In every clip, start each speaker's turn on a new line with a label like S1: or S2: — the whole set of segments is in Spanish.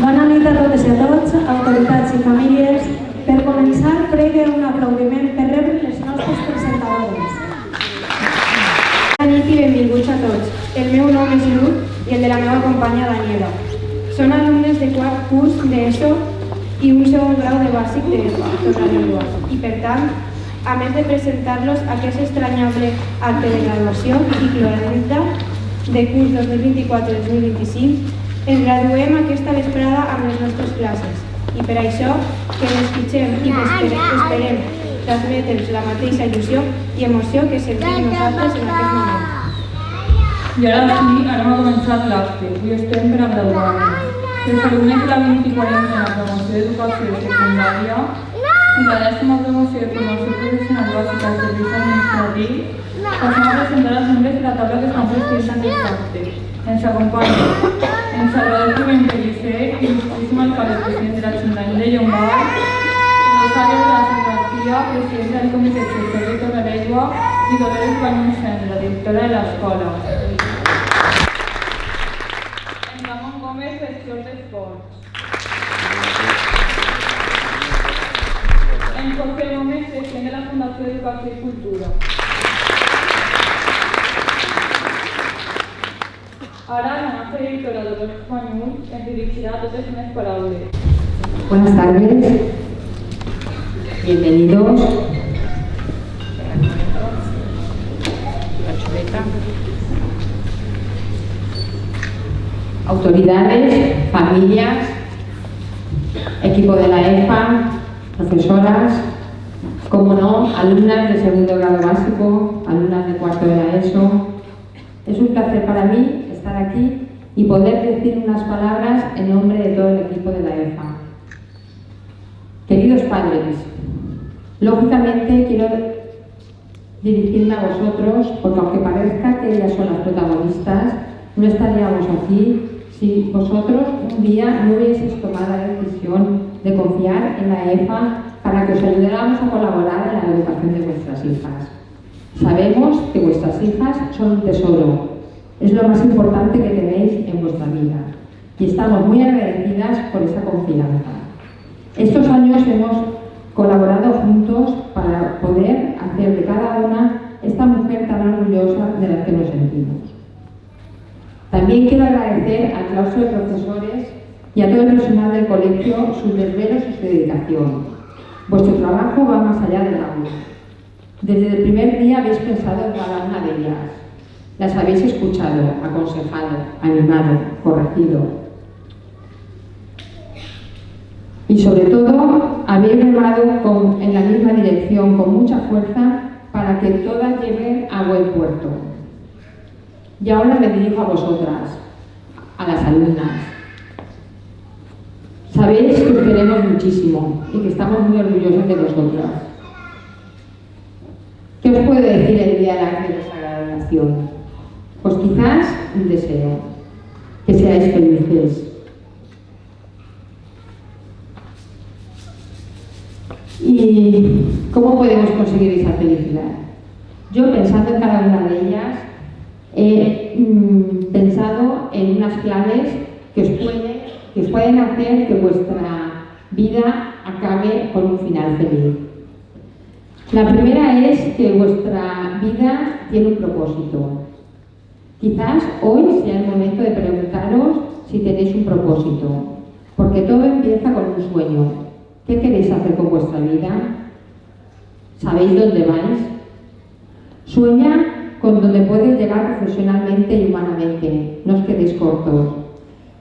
S1: Bona nit a totes i a tots, autoritats i famílies. Per començar, pregue un aplaudiment per rebre les nostres presentadores. Bona nit i benvinguts a tots. El meu nom és Luz i el de la meva companya Daniela. Són alumnes de quart curs d'ESO i un segon grau de bàsic de Torralengua. I per tant, a més de presentar-los aquest estranyable acte de graduació i cloranita de curs 2024-2025, ens graduem aquesta vesprada amb les nostres classes i per això que desitgem i esperem transmetre'ls la mateixa il·lusió i emoció que sentim nosaltres en aquest moment.
S2: I ara sí, ara ha començat l'acte. Avui estem per a graduar-nos. Els alumnes de la 2040 de la promoció d'educació secundària i la 10ª promoció de formació professional bàsica i serveis administratius passem a presentar els membres de la taula que estan presents en aquest acte. Ens acompanyen en Salvador Rubén Pellicer, il·lustríssim alcalde president de l'Ajuntament de Llombar, Rosario de la Serrafia, presidenta del Comitè Gestor de Torralengua i Dolores Banyuls, la directora de l'escola. En Ramon Gómez, gestor d'esports. En Jorge Gómez, president de la Fundació d'Educació i Cultura. Ahora la nuestra directora Dolores Banyuls ens dirigirá a totes unas palabras.
S3: Buenas tardes, bienvenidos. Autoridades, familias, equipo de la EFA, profesoras, como no, alumnas de segundo grado básico, alumnas de cuarto de la ESO. Es un placer para mí estar aquí y poder decir unas palabras en nombre de todo el equipo de la EFA. Queridos padres, lógicamente quiero dirigirme a vosotros porque aunque parezca que ellas son las protagonistas, no estaríamos aquí si vosotros un día no hubieseis tomado la decisión de confiar en la EFA para que os ayudáramos a colaborar en la educación de vuestras hijas. Sabemos que vuestras hijas son un tesoro. Es lo más importante que tenéis en vuestra vida y estamos muy agradecidas por esa confianza. Estos años hemos colaborado juntos para poder hacer de cada una esta mujer tan orgullosa de la que nos sentimos. También quiero agradecer al claustro de profesores y a todo el personal del colegio sus desvelos y su dedicación. Vuestro trabajo va más allá del aula. Desde el primer día habéis pensado en cada una de ellas. Las habéis escuchado, aconsejado, animado, corregido. Y sobre todo, habéis remado en la misma dirección, con mucha fuerza, para que todas lleguen a buen puerto. Y ahora me dirijo a vosotras, a las alumnas. Sabéis que os queremos muchísimo y que estamos muy orgullosos de vosotras. ¿Qué os puedo decir el día del acto de vuestra graduación? Pues quizás un deseo, que seáis felices. ¿Y cómo podemos conseguir esa felicidad? Yo, pensando en cada una de ellas, he pensado en unas claves que os pueden hacer que vuestra vida acabe con un final feliz. La primera es que vuestra vida tiene un propósito. Quizás hoy sea el momento de preguntaros si tenéis un propósito, porque todo empieza con un sueño. ¿Qué queréis hacer con vuestra vida? ¿Sabéis dónde vais? Sueña con donde puedes llegar profesionalmente y humanamente. No os quedéis cortos.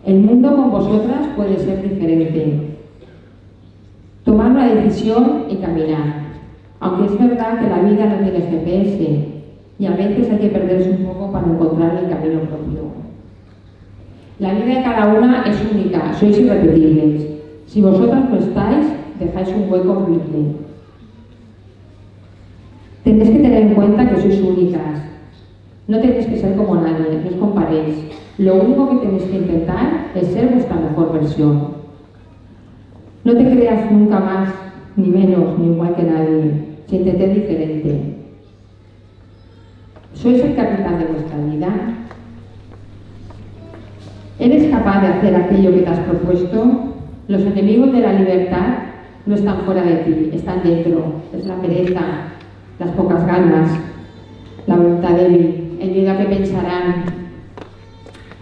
S3: El mundo con vosotras puede ser diferente. Tomar una decisión y caminar. Aunque es verdad que la vida no tiene GPS y a veces hay que perderse un poco para encontrar el camino propio. La vida de cada una es única, sois irrepetibles. Si vosotras no estáis, dejáis un hueco horrible. Tenéis que tener en cuenta que sois únicas. No tenéis que ser como nadie, no os comparéis. Lo único que tenéis que intentar es ser vuestra mejor versión. No te creas nunca más, ni menos, ni igual que nadie. Siéntete diferente. ¿Sois el capitán de vuestra vida? ¿Eres capaz de hacer aquello que te has propuesto? Los enemigos de la libertad no están fuera de ti, están dentro. Es la pereza, las pocas ganas, la voluntad débil, el miedo a que pensarán,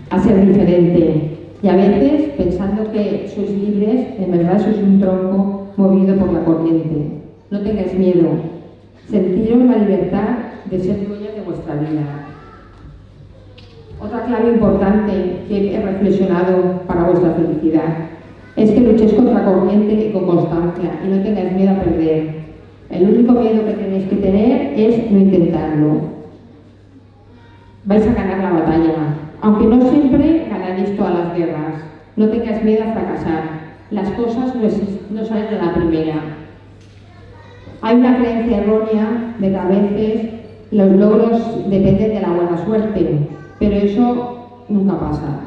S3: a ser diferente. Y a veces, pensando que sois libres, en verdad sois un tronco movido por la corriente. No tengáis miedo. Sentiros la libertad de ser dueños de vuestra vida. Otra clave importante que he reflexionado para vuestra felicidad es que luchéis contra corriente y con constancia y no tengáis miedo a perder. El único miedo que tenéis que tener es no intentarlo. Vais a ganar la batalla, aunque no siempre ganaréis todas las guerras. No tengáis miedo a fracasar. Las cosas no salen de la primera. Hay una creencia errónea de que a veces los logros dependen de la buena suerte, pero eso nunca pasa.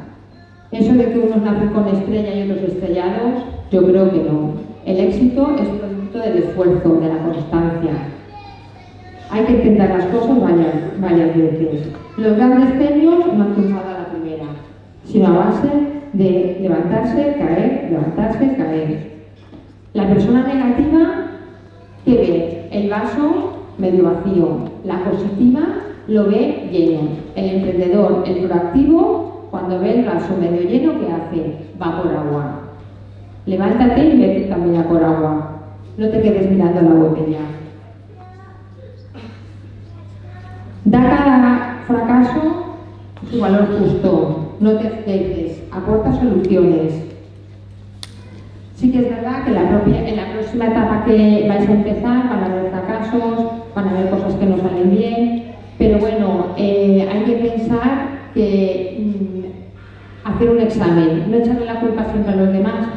S3: Eso de que unos nacen con estrella y otros estrellados, yo creo que no. El éxito es producto del esfuerzo, de la constancia. Hay que intentar las cosas varias veces. Los grandes premios no han triunfado a la primera, sino a base de levantarse, caer. La persona negativa, ¿qué ve? El vaso medio vacío. La positiva lo ve lleno. El emprendedor, el proactivo, cuando ve el vaso medio lleno, ¿qué hace? Va por agua. Levántate y vete también a por agua. No te quedes mirando la botella. Da cada fracaso su valor justo. No te aceptes. Aporta soluciones. Sí que es verdad que en la próxima etapa que vais a empezar van a haber fracasos, van a haber cosas que no salen bien, pero bueno, hay que pensar que hacer un examen, no echarle la culpa siempre a los demás,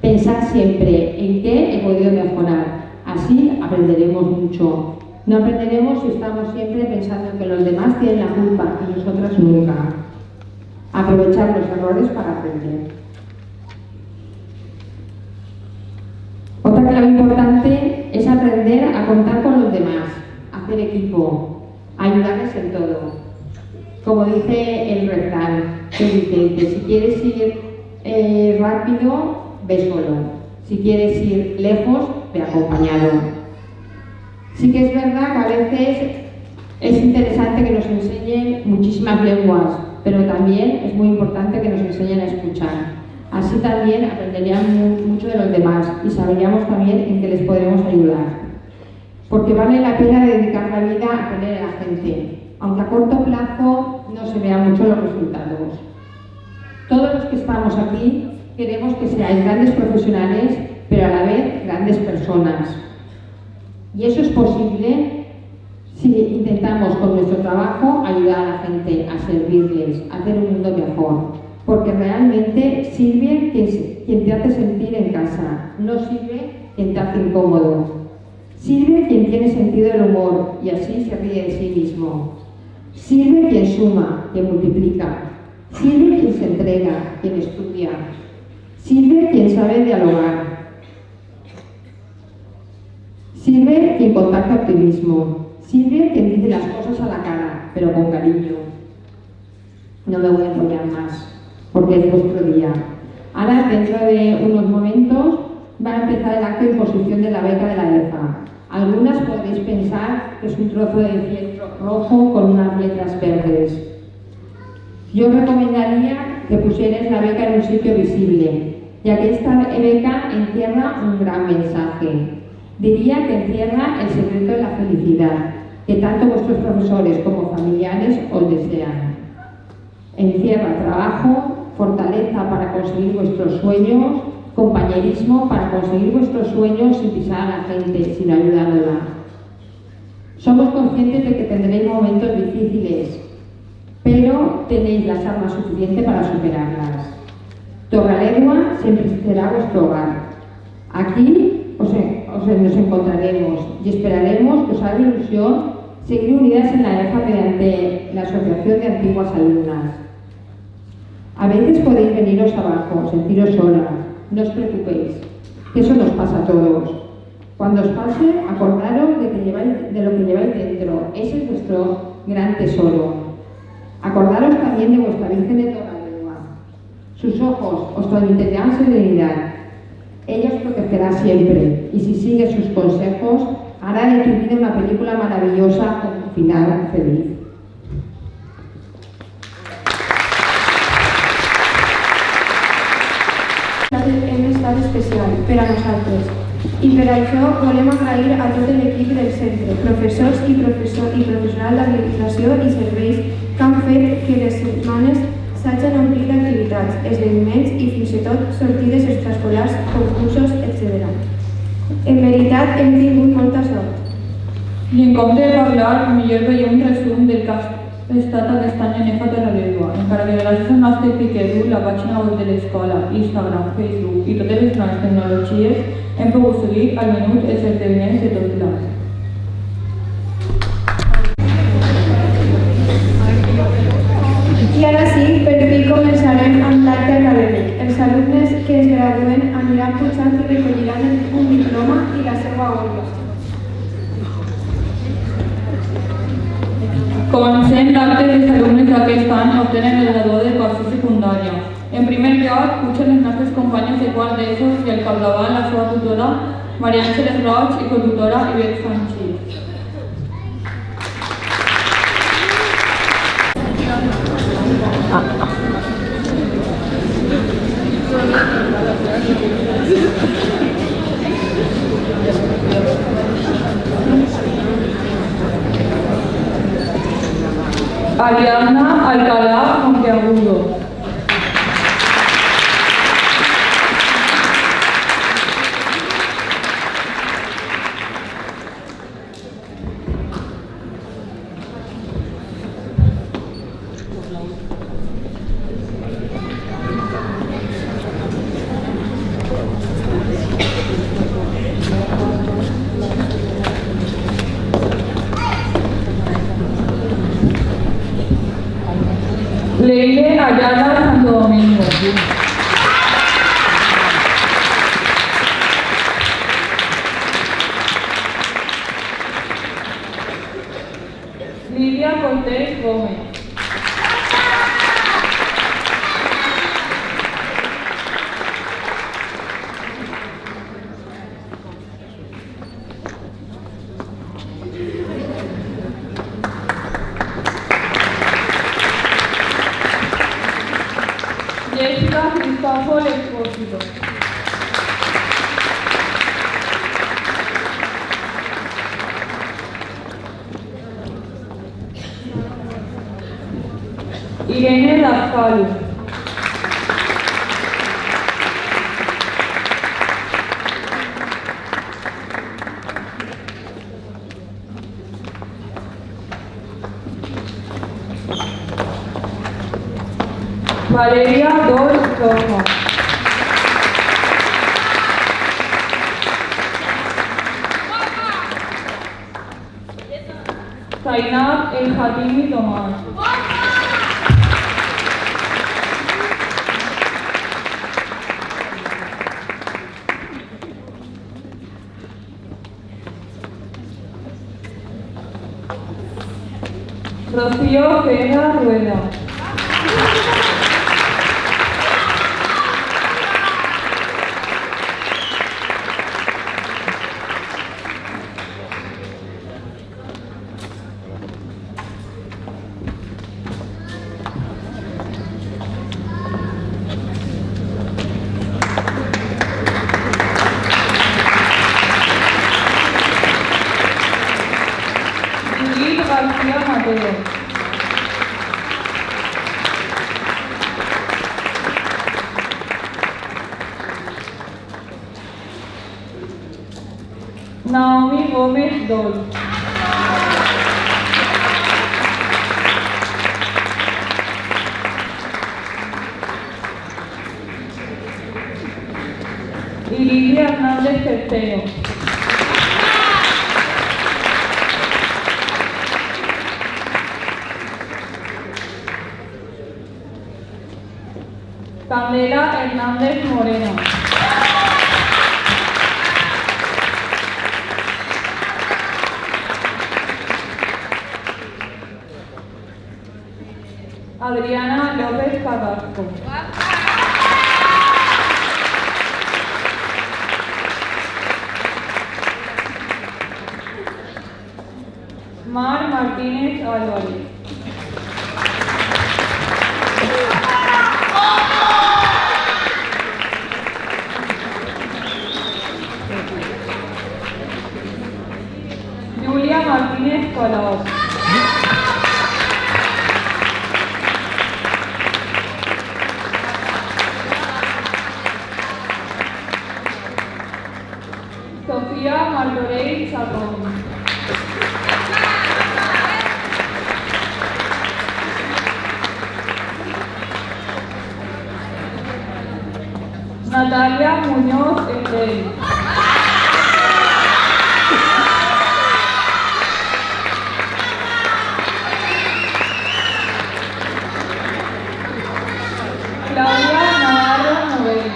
S3: pensar siempre en qué he podido mejorar, así aprenderemos mucho. No aprenderemos si estamos siempre pensando en que los demás tienen la culpa y nosotras nunca. Aprovechar los errores para aprender. Otra clave importante es aprender a contar con los demás, hacer equipo, ayudarles en todo. Como dice el refrán, que dice que si quieres ir rápido, ve solo. Si quieres ir lejos, ve acompañado. Sí que es verdad que a veces es interesante que nos enseñen muchísimas lenguas, pero también es muy importante que nos enseñen a escuchar. Así también aprenderían mucho de los demás y sabríamos también en qué les podemos ayudar. Porque vale la pena dedicar la vida a aprender a la gente, aunque a corto plazo no se vean mucho los resultados. Todos los que estamos aquí queremos que seáis grandes profesionales, pero a la vez grandes personas. Y eso es posible si intentamos con nuestro trabajo ayudar a la gente, a servirles, a hacer un mundo mejor. Porque realmente sirve quien te hace sentir en casa, no sirve quien te hace incómodo. Sirve quien tiene sentido del humor y así se ríe de sí mismo. Sirve quien suma, quien multiplica. Sirve quien se entrega, quien estudia. Sirve quien sabe dialogar. Sirve quien contagia optimismo. Sirve quien dice las cosas a la cara, pero con cariño. No me voy a enrollar más, porque es vuestro día. Ahora, dentro de unos momentos, va a empezar el acto de imposición de la beca de la EFA. Algunas podréis pensar que es un trozo de fieltro rojo con unas letras verdes. Yo os recomendaría que pusierais la beca en un sitio visible, ya que esta beca encierra un gran mensaje. Diría que encierra el secreto de la felicidad, que tanto vuestros profesores como familiares os desean. Encierra trabajo, fortaleza para conseguir vuestros sueños, compañerismo para conseguir vuestros sueños sin pisar a la gente, sin ayudándola. Somos conscientes de que tendréis momentos difíciles, pero tenéis las armas suficientes para superarlas. Torralegua siempre será vuestro hogar. Aquí nos encontraremos y esperaremos que os haga ilusión seguir unidas en la EFA mediante la Asociación de Antiguas Alumnas. A veces podéis veniros abajo, sentiros solas. No os preocupéis, que eso nos pasa a todos. Cuando os pase, acordaros de lo que lleváis dentro. Ese es vuestro gran tesoro. Acordaros también de vuestra Virgen de Torralegua. Sus ojos os transmitirán serenidad. Ella os protegerá siempre y si sigues sus consejos, hará de tu vida una película maravillosa con un final feliz.
S1: Hem estat especial per a nosaltres i per això volem agrair a tot l'equip del centre, professors i professoral d'habilitació i serveis que han fet que les setmanes s'hagin omplit d'activitats, esdeveniments i fins i tot sortides extraescolars, concursos, etc. En veritat hem tingut molta sort.
S2: I en compte de parlar, millor veieu un resum del que ha estat aquest any en EFA Torralegua, encara que gràcies al nostre Piquedu, la pàgina web de l'escola, Instagram, Facebook i totes les noves tecnologies, hem pogut seguir al minut els esdeveniments de tot l'any.
S1: I ara sí, per fi començarem amb l'acte acadèmic. Els alumnes que es graduen aniran pujant i recolliran un diploma i la seva orla.
S2: Comencem l'acte dels alumnes d'aquest any obtenen el graduat de quarta secundària. En primer lloc, pugen les nostres companyes de quart d'ESO i al capdavant la seva tutora, Maria Ángeles Roig i cotutora Ivet Sanchís. Ariadna Alcalá Monteagudo. Leire Ayala Santo Domingo. Lidia Cortés Gómez. Jessica Cristóbal Expósito. Irene Lascalu. Valeria Dor Rojo. Zainab El Hatimi Tomás. Rocío Vega Rueda. Judith García Mateo. Naomi Gómez Dol. Iridia Hernández Tercero. Candela Hernández Moreno. Adriana López Carrasco. Mar Martínez Álvarez. Julia Martínez Colau. Sofía Martorell Chacón. Natalia Muñoz Estel. Claudia Navarro Novel.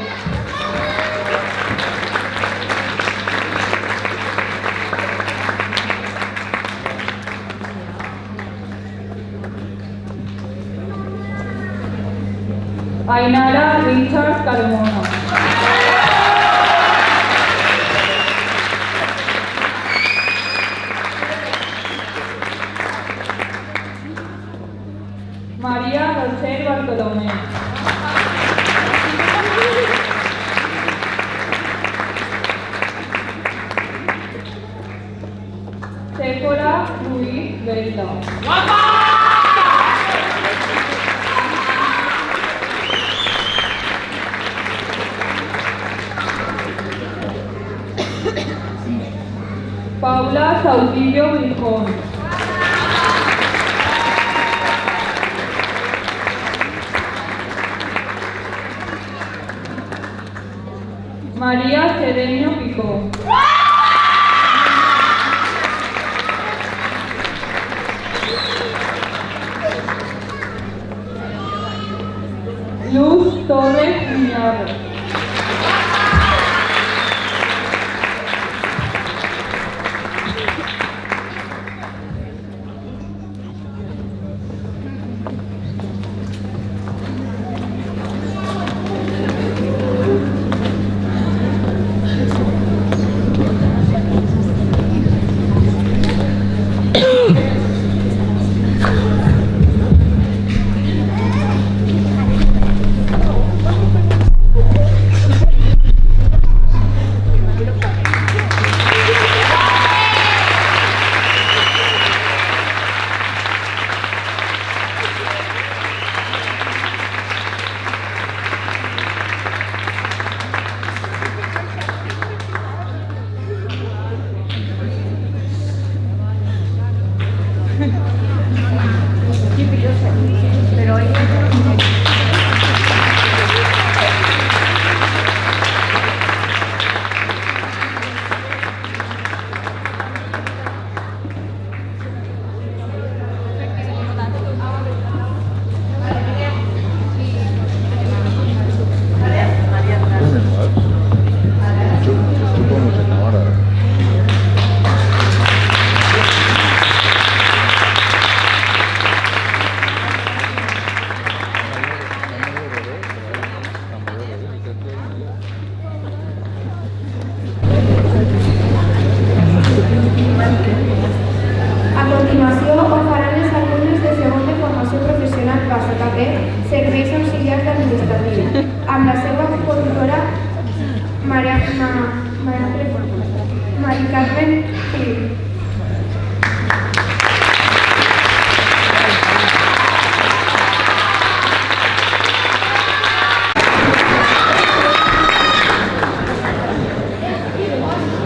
S2: Ainara Richard Carmona. María Rochelle Bartolomé. Séfora Ruiz Belda. Paula Sautillo Gijón. María Cedeño Picó. Luz Torres Miñarro.
S4: continuació ho faran els alumnes de segon de formació professional bàsica B, serveis auxiliars administratius, amb la seva expositora Mari Carmen Gil.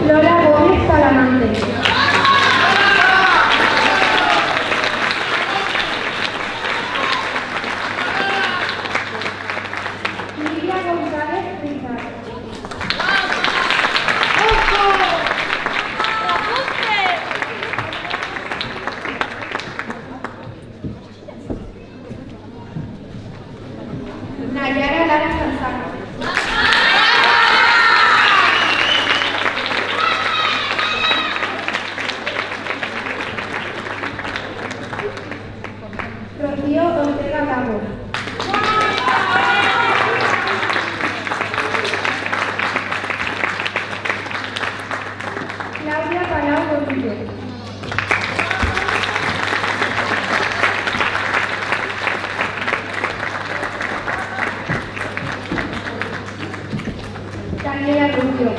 S4: Lola Gómez Palamante. Lidia González Rizal. Nayara Lara Sanzano. Rocío Ortega Lago. Claudia Palau Gordillo. Daniela Rubio.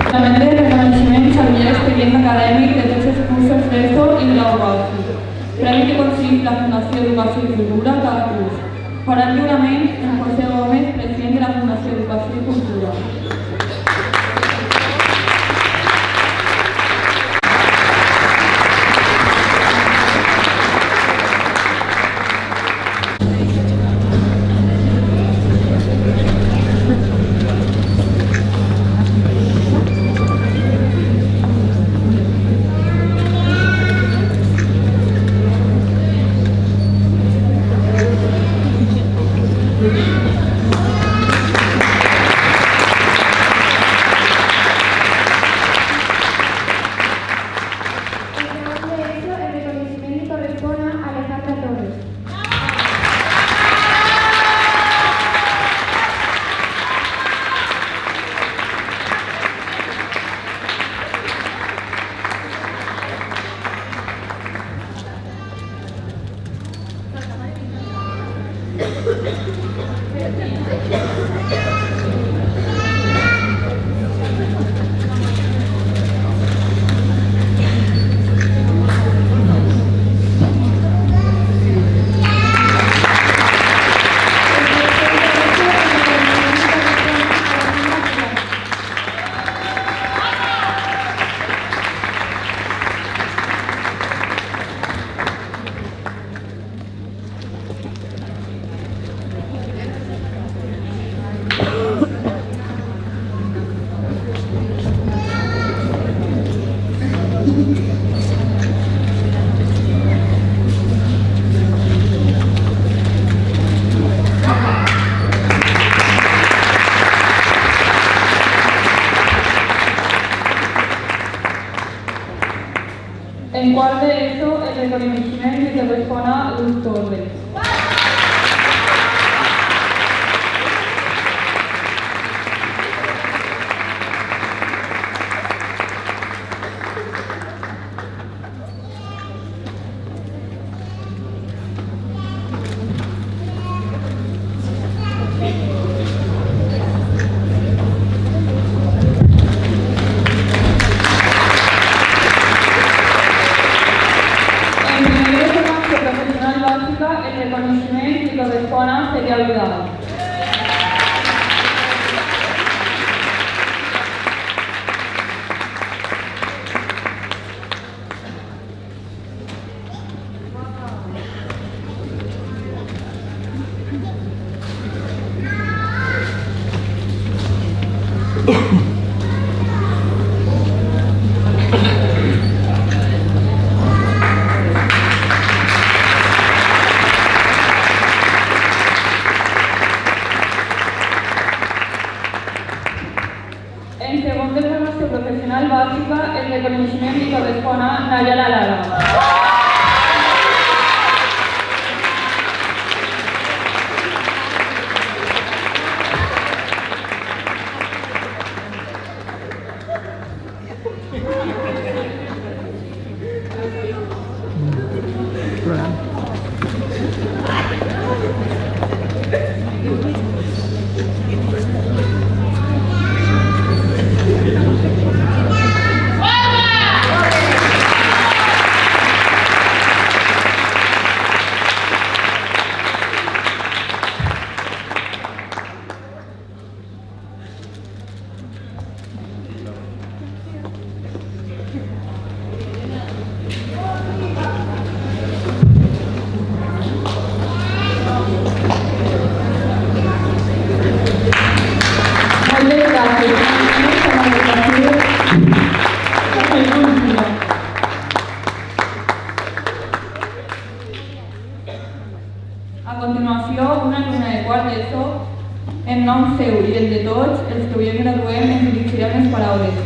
S2: També el reconeixement al expedient acadèmic de tots els cursos d'ESO i grau bàsic. Premi que aconseguit la Fundació Educació i Cultura cada curs. Farà el lliurament en José Gómez, president de la Fundació Educació i Cultura. En quart d'ESO, el reconeixement li correspon a Luz Torres. En primer de formació professional bàsica, el En segon de formació professional bàsica, el reconeixement li correspon a Nayara Lara. A continuació, una alumna de quart d'ESO, en nom seu i el de tots, els que avui graduem, ens dirigirem les paraules.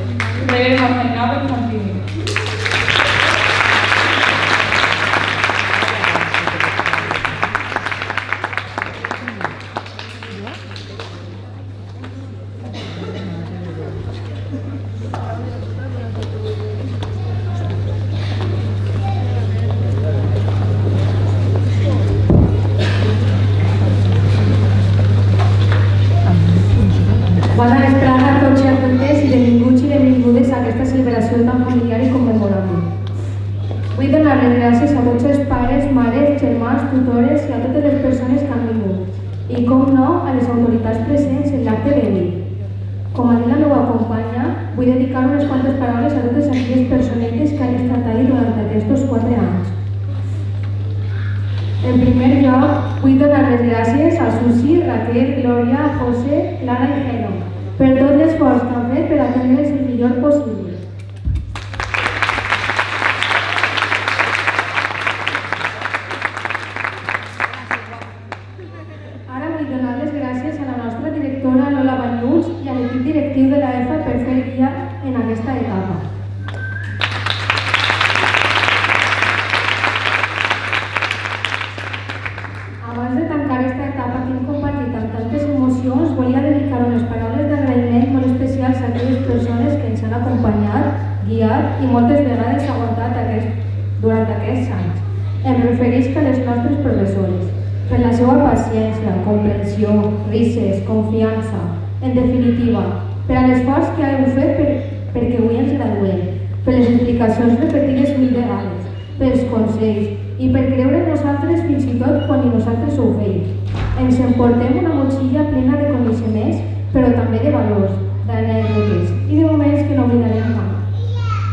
S2: Preguem a Zainab el Santini.
S1: Bona vesprada a tots i a totes i benvinguts i benvingudes a aquesta celebració tan familiar i commemorable. Vull donar les gràcies a tots els pares, mares, germans, tutores i a totes les persones que han vingut. I, com no, a les autoritats presents en l'acte d'avui. Com ha dit la meva companya, vull dedicar unes quantes paraules a totes aquelles personetes que han estat ahí durant aquests 4 anys. En primer lloc, vull donar les gràcies a Susi, Raquel, Gloria, José, Clara i Geno per tot l'esforç que han fet per atendre'ls el millor possible. Ara vull donar les gràcies a la nostra directora Lola Banyuls i a l'equip directiu de la EFA per fer guia en aquesta etapa. Abans de tancar esta etapa que hem compartit amb tantes emocions, volia dedicar unes paraules d'agraïment molt especials a aquelles persones que ens han acompanyat, guiat i moltes vegades aguantat durant aquests anys. Em referisc a les nostres professores, per la seva paciència, comprensió, risses, confiança, en definitiva, per a l'esforç que heu fet perquè avui ens graduem, per les explicacions repetides 1000 vegades, pels consells, i per creure en nosaltres fins i tot quan ni nosaltres ho feim. Ens emportem una motxilla plena de coneixements, però també de valors, d'anècdotes i de moments que no oblidarem mai.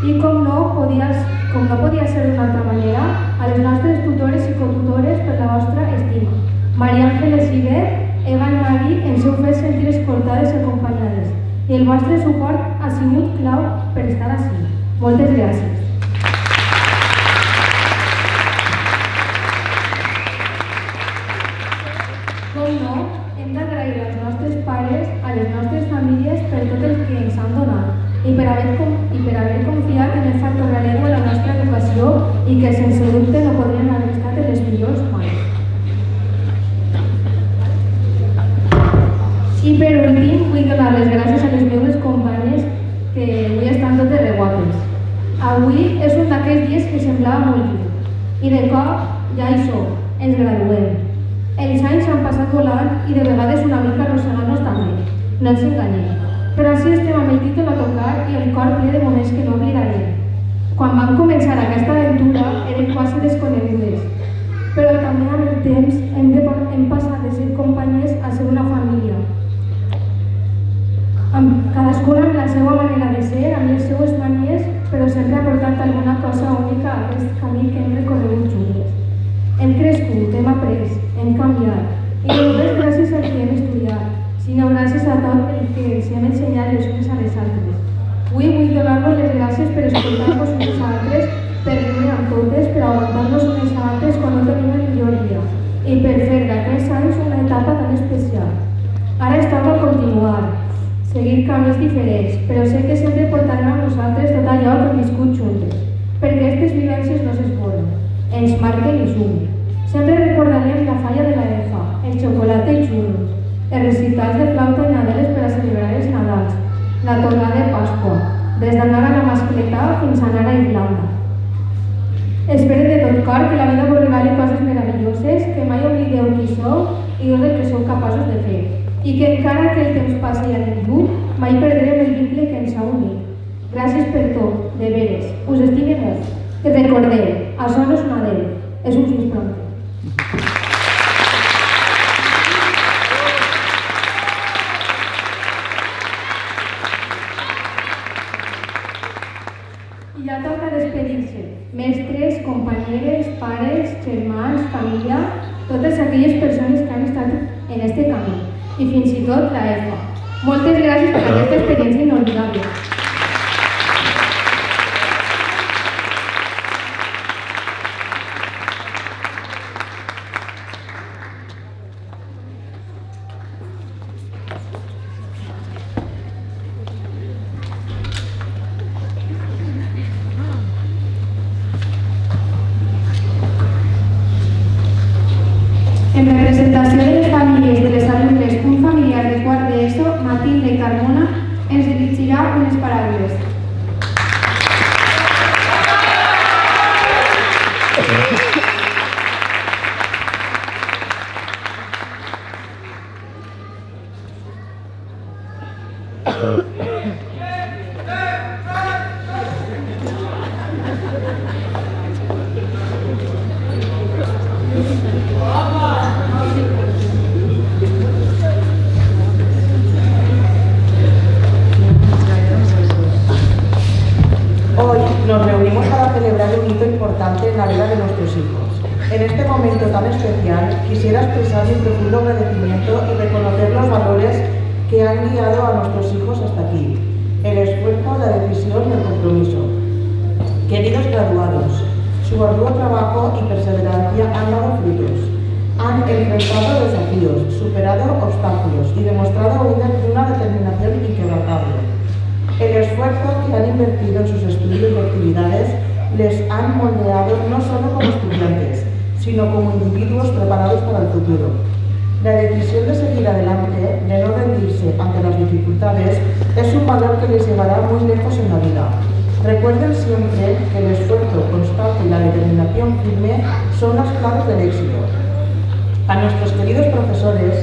S1: I com no podia ser d'una altra manera, a les nostres tutores i cotutores per la vostra estima. Maria Ángeles Iber, Eva i Mari ens heu fet sentir escoltades i acompanyades, i el vostre suport ha sigut clau per estar ací. Moltes gràcies. Com no, hem d'agrair als nostres pares, a les nostres famílies per tot el que ens han donat i per haver confiat en el factor relleu de la nostra educació i que sense dubte no podrien haver estat les millors mai. I per últim, vull donar les gràcies a les meves companyes que avui estan totes reguapes. Avui és un d'aquests dies que semblava molt lluny i de cop ja hi som, ens graduem. Els anys han passat volant i de vegades una mica arrossegant-nos també, no ens enganyem. Però així estem amb el títol a tocar i el cor ple de moments que no oblidarem. Quan vam començar aquesta aventura eren quasi desconegudes, però també amb el temps hem passat de ser companyes a ser una família. Cadascuna amb la seva manera de ser, amb les seues manies, però sempre aportant alguna cosa única a aquest camí que hem recorregut juntes. Hem crescut, hem après, hem canviat, i només gràcies al que hem estudiat,
S4: sinó gràcies a tot el que ens hem ensenyat les unes a les altres. Avui vull donar-vos les gràcies per escoltar-vos unes a altres, per riure amb totes, per aguantar-nos unes a altres quan no tenim el millor dia i per fer d'aquests anys una etapa tan especial. Ara ens toca continuar, seguir camins diferents, però sé que sempre portarem a nosaltres tot allò que hem viscut juntes, perquè aquestes vivències no s'esborren, ens marquen i sumen. Sempre recordarem la falla de la EFA, el xocolate i xurros, els recitals de flauta i nadeles per a celebrar els Nadals, la tornada de Pasqua, des d'anar a la mascleta fins a anar a Irlanda. Espero de tot cor que la vida vos regali coses meravelloses, que mai oblideu qui sou i el que sou capaços de fer, i que encara que el temps passi a ningú, mai perdrem el vincle que ens ha unit. Gràcies per tot, de veres, us estime molt. I recordeu, això no és un adeu, és un fins pronto. I ja toca despedir-se. Mestres, companyeres, pares, germans, família, totes aquelles persones que han estat en este camí, i fins i tot la EFA. Moltes gràcies per aquesta experiència inolvidable. En representació de les famílies de les alumnes un familiar de quart d'ESO, Matilde Carmona, ens dirigirà unes paraules.
S5: Hoy nos reunimos para celebrar un hito importante en la vida de nuestros hijos. En este momento tan especial, quisiera expresar mi profundo agradecimiento y reconocer los valores que han guiado a nuestros hijos hasta aquí. El esfuerzo, la decisión y el compromiso. Queridos graduados, su arduo trabajo y perseverancia han dado frutos. Han enfrentado desafíos, superado obstáculos y demostrado una determinación inquebrantable. El esfuerzo que han invertido en sus estudios y actividades les han moldeado no solo como estudiantes, sino como individuos preparados para el futuro. La decisión de seguir adelante, de no rendirse ante las dificultades, es un valor que les llevará muy lejos en la vida. Recuerden siempre que el esfuerzo constante y la determinación firme son las claves del éxito. A nuestros queridos profesores,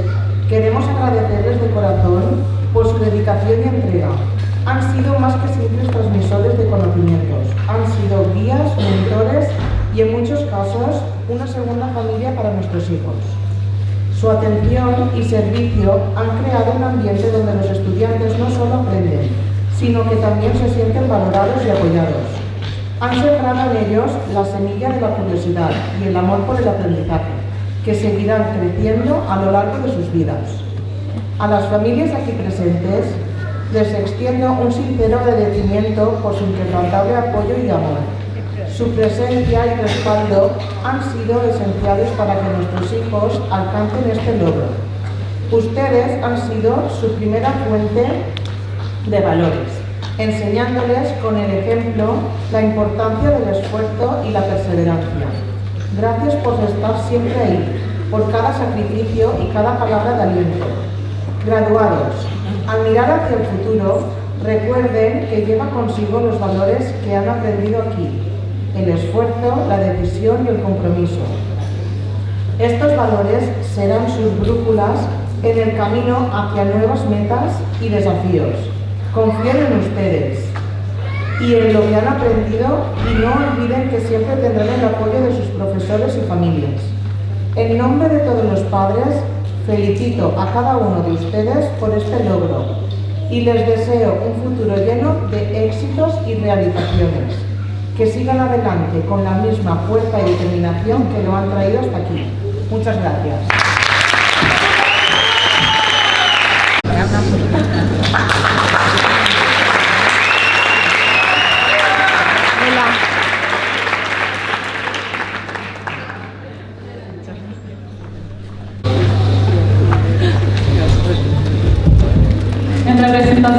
S5: queremos agradecerles de corazón por su dedicación y entrega. Han sido más que simples transmisores de conocimientos, han sido guías, mentores y en muchos casos una segunda familia para nuestros hijos. Su atención y servicio han creado un ambiente donde los estudiantes no solo aprenden, sino que también se sienten valorados y apoyados. Han sembrado en ellos la semilla de la curiosidad y el amor por el aprendizaje, que seguirán creciendo a lo largo de sus vidas. A las familias aquí presentes, les extiendo un sincero agradecimiento por su inquebrantable apoyo y amor. Su presencia y respaldo han sido esenciales para que nuestros hijos alcancen este logro. Ustedes han sido su primera fuente de valores, enseñándoles con el ejemplo la importancia del esfuerzo y la perseverancia. Gracias por estar siempre ahí, por cada sacrificio y cada palabra de aliento. Graduados, al mirar hacia el futuro, recuerden que lleva consigo los valores que han aprendido aquí, el esfuerzo, la decisión y el compromiso. Estos valores serán sus brújulas en el camino hacia nuevas metas y desafíos. Confíen en ustedes y en lo que han aprendido y no olviden que siempre tendrán el apoyo de sus profesores y familias. En nombre de todos los padres, felicito a cada uno de ustedes por este logro y les deseo un futuro lleno de éxitos y realizaciones. Que sigan adelante con la misma fuerza y determinación que lo han traído hasta aquí. Muchas gracias.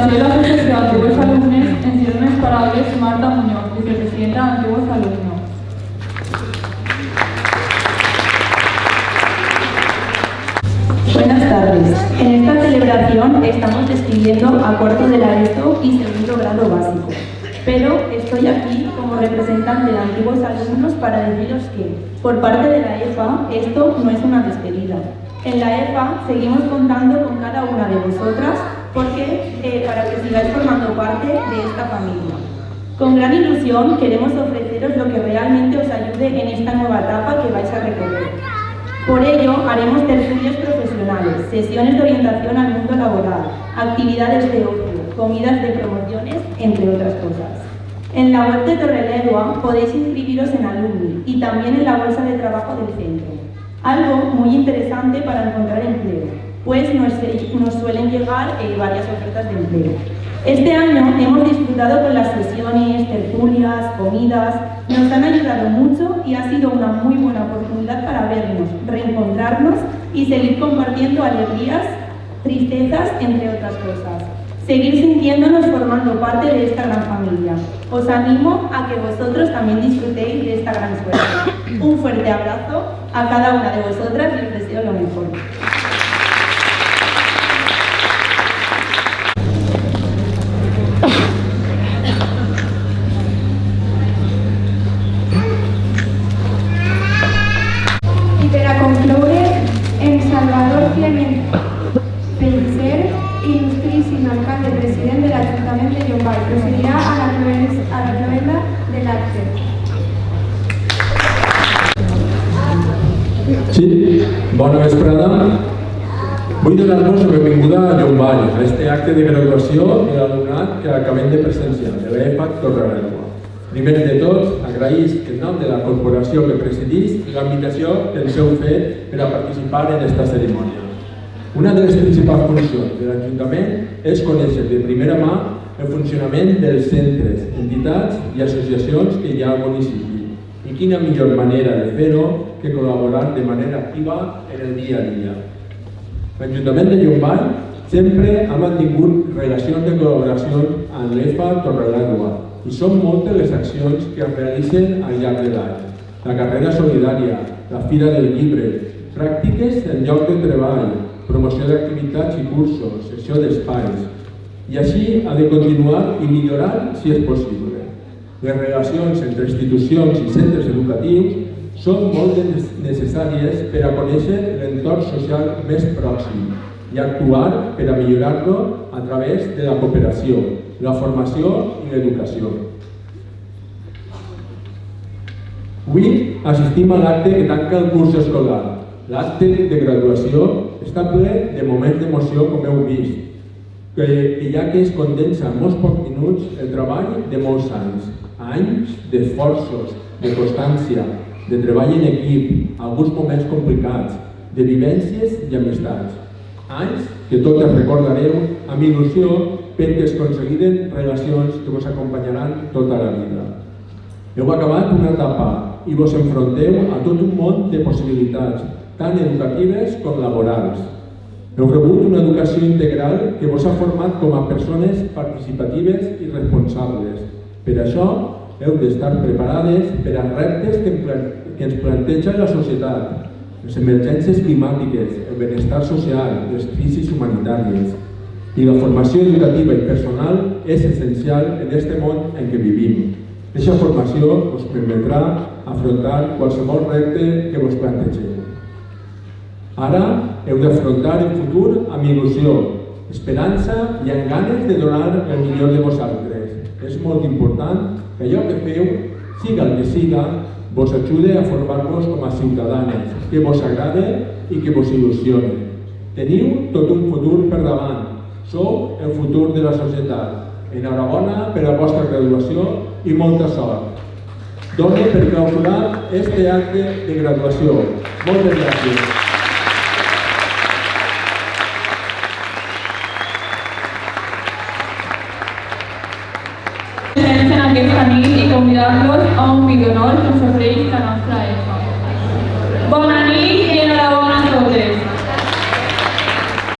S2: formació de l'Associació d'Antiguos Alumnes ens diu unes paraules Marta Muñoz, vicepresidenta d'Antiguos Alumnos.
S6: Buenas tardes. En esta celebración estamos despidiendo a cuarto de la ESO y segundo grado básico. Pero estoy aquí como representante de antiguos alumnos para deciros que, por parte de la EFA, esto no es una despedida. En la EFA seguimos contando con cada una de vosotras para que sigáis formando parte de esta familia. Con gran ilusión queremos ofreceros lo que realmente os ayude en esta nueva etapa que vais a recorrer. Por ello, haremos tertulias profesionales, sesiones de orientación al mundo laboral, actividades de ocio, comidas de promociones, entre otras cosas. En la web de Torreledua podéis inscribiros en Alumni y también en la bolsa de trabajo del centro. Algo muy interesante para encontrar empleo, pues nos suelen llegar varias ofertas de empleo. Este año hemos disfrutado con las sesiones, tertulias, comidas, nos han ayudado mucho y ha sido una muy buena oportunidad para vernos, reencontrarnos y seguir compartiendo alegrías, tristezas, entre otras cosas. Seguir sintiéndonos formando parte de esta gran familia. Os animo a que vosotros también disfrutéis de esta gran suerte. Un fuerte abrazo a cada una de vosotras y os deseo lo mejor.
S4: I per a concloure, en Salvador Clement Pellicer, il·lustríssim alcalde president de l'Ajuntament de Llombai, procedirà a la cloenda de l'acte.
S7: Sí, bona vesprada. Vull donar-vos la benvinguda a Llombai, a este acte de graduació de l'alumnat que acabem de presenciar, de l'EFA Torreledua. Primer de tot, agraïsc en nom de la corporació que presidís la invitació que ens heu fet per a participar en aquesta cerimònia. Una de les principals funcions de l'Ajuntament és conèixer de primera mà el funcionament dels centres, entitats i associacions que hi ha al municipi i quina millor manera de fer-ho que col·laborar de manera activa en el dia a dia. L'Ajuntament de Llombai sempre ha mantingut relacions de col·laboració amb l'EFA Torreledua i són moltes les accions que es realitzen al llarg de l'any. La carrera solidària, la Fira del Llibre, pràctiques en lloc de treball, promoció d'activitats i cursos, sessió d'espais. I així ha de continuar i millorar si és possible. Les relacions entre institucions i centres educatius són molt necessàries per a conèixer l'entorn social més pròxim i actuar per a millorar-lo a través de la cooperació, la formació i l'educació. Avui assistim a l'acte que tanca el curs escolar. L'acte de graduació està ple de moments d'emoció, com heu vist, ja que es condensa en molts pocs minuts el treball de molts anys. Anys d'esforços, de constància, de treball en equip, alguns moments complicats, de vivències i amistats. Anys que totes recordareu amb il·lusió perquè es aconseguiren relacions que vos acompanyaran tota la vida. Heu acabat una etapa i vos enfronteu a tot un món de possibilitats, tant educatives com laborals. Heu rebut una educació integral que vos ha format com a persones participatives i responsables. Per això, heu d'estar preparades per als reptes que ens planteja la societat, les emergències climàtiques, el benestar social, les crisis humanitàries. I la formació educativa i personal és essencial en aquest món en què vivim. Aquesta formació us permetrà afrontar qualsevol repte que vos plantegeu. Ara heu d'afrontar el futur amb il·lusió, esperança i amb ganes de donar el millor de vosaltres. És molt important que allò que feu, siga el que siga, vos ajude a formar-vos com a ciutadanes, que vos agrade i que vos il·lusione. Teniu tot un futur per davant. Sou el futur de la societat. Enhorabona per a la vostra graduació i molta sort. Dono per clausurar este acte de graduació. Moltes gràcies.